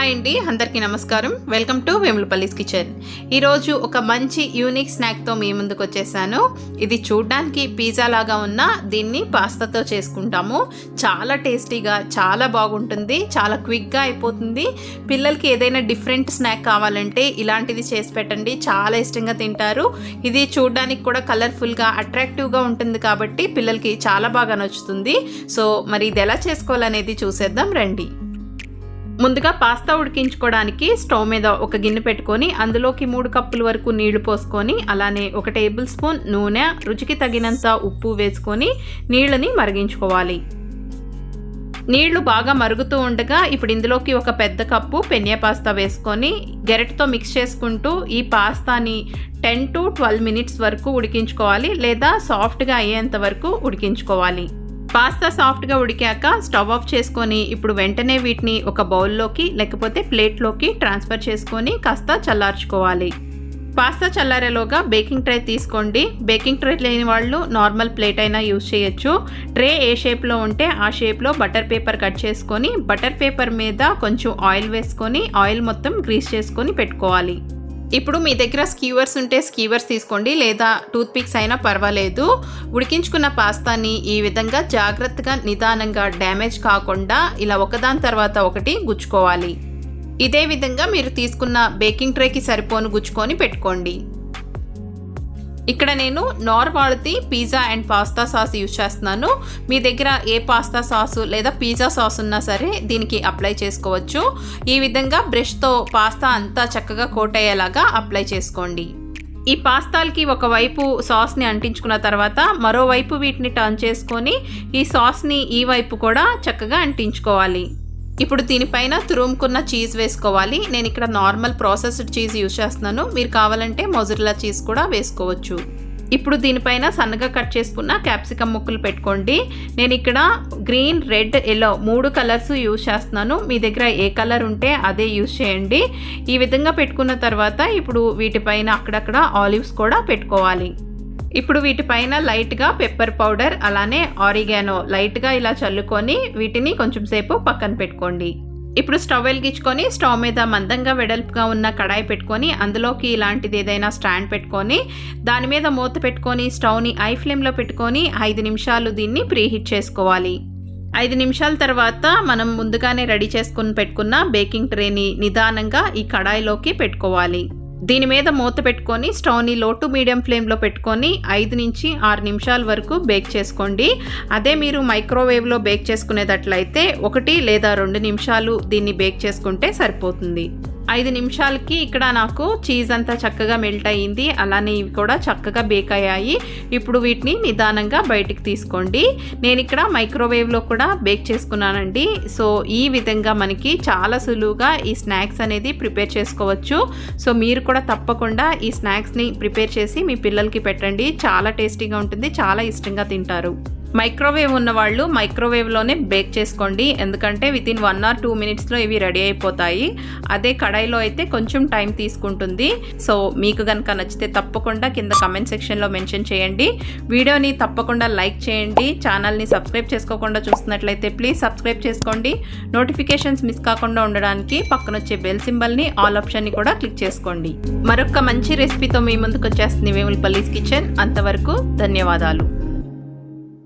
Hi అండి, అందరికీ నమస్కారం. Welcome to Vemulapalli's kitchen. ఈరోజు ఒక మంచి యూనిక్ స్నాక్తో మీ ముందుకు వచ్చేసాను. ఇది చూడ్డానికి పిజ్జా లాగా ఉన్న దీన్ని పాస్తాతో చేసుకుంటాము. చాలా టేస్టీగా, చాలా బాగుంటుంది, చాలా క్విక్గా అయిపోతుంది. పిల్లలకి ఏదైనా డిఫరెంట్ స్నాక్ కావాలంటే ఇలాంటిది చేసి పెట్టండి, చాలా ఇష్టంగా తింటారు. ఇది చూడ్డానికి కూడా కలర్ఫుల్గా, అట్రాక్టివ్గా ఉంటుంది కాబట్టి పిల్లలకి చాలా బాగా నచ్చుతుంది. సో మరి ఇది ఎలా చేసుకోవాలనేది చూసేద్దాం రండి. ముందుగా పాస్తా ఉడికించుకోవడానికి స్టవ్ మీద ఒక గిన్నె పెట్టుకొని అందులోకి 3 కప్పుల వరకు నీళ్లు పోసుకొని అలానే 1 టేబుల్ స్పూన్ నూనె, రుచికి తగినంత ఉప్పు వేసుకొని నీళ్ళని మరిగించుకోవాలి. నీళ్లు బాగా మరుగుతూ ఉండగా ఇప్పుడు ఇందులోకి ఒక పెద్ద కప్పు పెన్నె పాస్తా వేసుకొని గెరటితో మిక్స్ చేసుకుంటూ ఈ పాస్తాని 10 to 12 మినిట్స్ వరకు ఉడికించుకోవాలి, లేదా సాఫ్ట్గా అయ్యేంత వరకు ఉడికించుకోవాలి. పాస్తా సాఫ్ట్గా ఉడికాక స్టవ్ ఆఫ్ చేసుకొని ఇప్పుడు వెంటనే వీటిని ఒక బౌల్లోకి లేకపోతే ప్లేట్లోకి ట్రాన్స్ఫర్ చేసుకొని కాస్త చల్లార్చుకోవాలి. పాస్తా చల్లారేలోగా బేకింగ్ ట్రే తీసుకోండి. బేకింగ్ ట్రే లేని వాళ్ళు నార్మల్ ప్లేట్ అయినా యూజ్ చేయొచ్చు. ట్రే ఏ షేప్లో ఉంటే ఆ షేప్లో బటర్ పేపర్ కట్ చేసుకొని బటర్ పేపర్ మీద కొంచెం ఆయిల్ వేసుకొని ఆయిల్ మొత్తం గ్రీస్ చేసుకొని పెట్టుకోవాలి. ఇప్పుడు మీ దగ్గర స్క్యూవర్స్ ఉంటే స్క్యూవర్స్ తీసుకోండి, లేదా టూత్ పిక్స్ అయినా పర్వాలేదు. ఉడికించుకున్న పాస్తాని ఈ విధంగా జాగ్రత్తగా, నిదానంగా, డ్యామేజ్ కాకుండా ఇలా ఒకదాని తర్వాత ఒకటి గుచ్చుకోవాలి. ఇదే విధంగా మీరు తీసుకున్న బేకింగ్ ట్రేకి సరిపోను గుచ్చుకొని పెట్టుకోండి. ఇక్కడ నేను నార్వాల్ది pizza and pasta sauce use చేస్తున్నాను. మీ దగ్గర ఏ పాస్తా సాసు లేదా పిజ్జా సాస్ ఉన్నా సరే దీనికి అప్లై చేసుకోవచ్చు. ఈ విధంగా బ్రష్తో పాస్తా అంతా చక్కగా కోట్ అయ్యేలాగా అప్లై చేసుకోండి. ఈ పాస్తాలకి ఒకవైపు సాస్ని అంటించుకున్న తర్వాత మరోవైపు వీటిని టర్న్ చేసుకొని ఈ సాస్ని ఈ వైపు కూడా చక్కగా అంటించుకోవాలి. ఇప్పుడు దీనిపైన తురుముకున్న చీజ్ వేసుకోవాలి. నేను ఇక్కడ నార్మల్ ప్రాసెస్డ్ చీజ్ యూజ్ చేస్తున్నాను, మీరు కావాలంటే మొజరెల్లా చీజ్ కూడా వేసుకోవచ్చు. ఇప్పుడు దీనిపైన సన్నగా కట్ చేసుకున్న క్యాప్సికమ్ ముక్కలు పెట్టుకోండి. నేను ఇక్కడ green, red, yellow 3 colours use చేస్తున్నాను. మీ దగ్గర ఏ కలర్ ఉంటే అదే యూజ్ చేయండి. ఈ విధంగా పెట్టుకున్న తర్వాత ఇప్పుడు వీటిపైన అక్కడక్కడ ఆలివ్స్ కూడా పెట్టుకోవాలి. ఇప్పుడు వీటిపైన లైట్గా పెప్పర్ పౌడర్ అలానే ఆరిగానో లైట్గా ఇలా చల్లుకొని వీటిని కొంచెం సేపు పక్కన పెట్టుకోండి. ఇప్పుడు స్టవ్ వెలిగించుకొని స్టవ్ మీద మందంగా వెడల్పుగా ఉన్న కడాయి పెట్టుకొని అందులోకి ఇలాంటిది ఏదైనా స్టాండ్ పెట్టుకొని దాని మీద మూత పెట్టుకొని స్టవ్ని హై ఫ్లేమ్లో పెట్టుకొని 5 నిమిషాలు దీన్ని ప్రీహీట్ చేసుకోవాలి. 5 నిమిషాల తర్వాత మనం ముందుగానే రెడీ చేసుకుని పెట్టుకున్న బేకింగ్ ట్రేని నిదానంగా ఈ కడాయిలోకి పెట్టుకోవాలి. దీని మీద మూత పెట్టుకొని స్టవ్ని లో టు మీడియం ఫ్లేమ్లో పెట్టుకొని 5 నుంచి 6 నిమిషాల వరకు బేక్ చేసుకోండి. అదే మీరు మైక్రోవేవ్లో బేక్ చేసుకునేటట్లయితే 1 లేదా 2 నిమిషాలు దీన్ని బేక్ చేసుకుంటే సరిపోతుంది. 5 నిమిషాలకి ఇక్కడ నాకు చీజ్ అంతా చక్కగా మెల్ట్ అయ్యింది, అలానే ఇవి కూడా చక్కగా బేక్ అయ్యాయి. ఇప్పుడు వీటిని నిదానంగా బయటికి తీసుకోండి. నేను ఇక్కడ మైక్రోవేవ్లో కూడా బేక్ చేసుకున్నానండి. సో ఈ విధంగా మనకి చాలా సులువుగా ఈ స్నాక్స్ అనేది ప్రిపేర్ చేసుకోవచ్చు. సో మీరు కూడా తప్పకుండా ఈ స్నాక్స్ని ప్రిపేర్ చేసి మీ పిల్లలకి పెట్టండి. చాలా టేస్టీగా ఉంటుంది, చాలా ఇష్టంగా తింటారు. మైక్రోవేవ్ ఉన్న వాళ్ళు మైక్రోవేవ్లోనే బేక్ చేసుకోండి, ఎందుకంటే వితిన్ 1 or 2 మినిట్స్లో ఇవి రెడీ అయిపోతాయి. అదే కడాయిలో అయితే కొంచెం టైం తీసుకుంటుంది. సో మీకు కనుక నచ్చితే తప్పకుండా కింద కమెంట్ సెక్షన్లో మెన్షన్ చేయండి. వీడియోని తప్పకుండా లైక్ చేయండి. ఛానల్ని సబ్స్క్రైబ్ చేసుకోకుండా చూస్తున్నట్లయితే ప్లీజ్ సబ్స్క్రైబ్ చేసుకోండి. నోటిఫికేషన్స్ మిస్ కాకుండా ఉండడానికి పక్కన వచ్చే బెల్ సింబల్ని ఆల్ ఆప్షన్ని కూడా క్లిక్ చేసుకోండి. మరొక మంచి రెసిపీతో మీ ముందుకు వచ్చేస్తుంది వెములపల్లిస్ కిచెన్. అంతవరకు ధన్యవాదాలు.